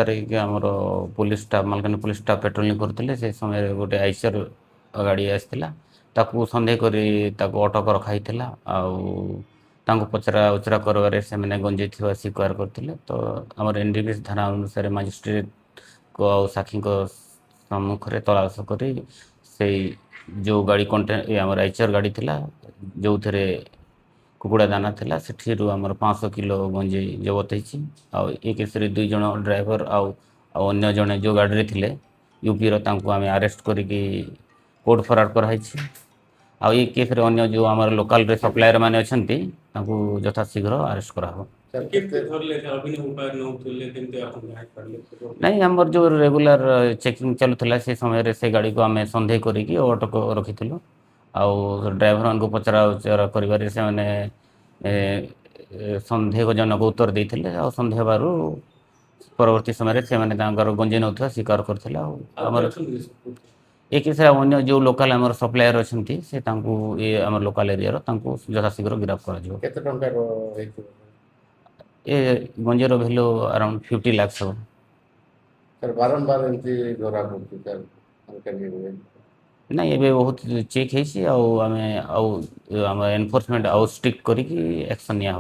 तारिख आमर police staff Malkangiri police staff patrolling करते से समय गोटे आईसर गाड़ी आसाला ताकू सन्देह करी ताकू अटक रखाई पचरा उचरा कर गंजे थी स्वीकार करते तो आम एनडीपीएस धारा अनुसार मजिस्ट्रेट को साक्षी सम्मुखें तलाश कर जो गाड़ी कंटेन आम आईचर गाड़ी थी जो थे कुकुड़ा दाना थिला से आमर 500 किलो गंजे जबत होती केस दुई जन ड्राइवर अन्य जड़े जो गाड़ी थे यूपी आम अरेस्ट करिकी कोर्ट फरार कराई आई केस अन्य जो आम लोकाल सप्लायर मैंने अच्छा यथाशीघ्र अरेस्ट करा नहीं आमर जो रेगुलर चेकिंग चलूला से समय से गाड़ी को आम सन्देह करिकी अटक रखी आउ ड्राइवर को पचरा उचरा कर सन्देहजनक उत्तर देते सन्देह बारू परवर्ती समय से गंजे नौथा स्वीकार करते एक अन्य जो लोकाल आम सप्लायर अच्छा से ये आम लोकाल एरिया यथाशीघ्र गिरफ्त कर गंजेर भैल्यू अराउंड 50 लाख सब बारंबार एमती धरा नहीं ये बहुत चेक है आम एनफोर्समेंट आउ स्ट्रिक्ट करी एक्शन निया।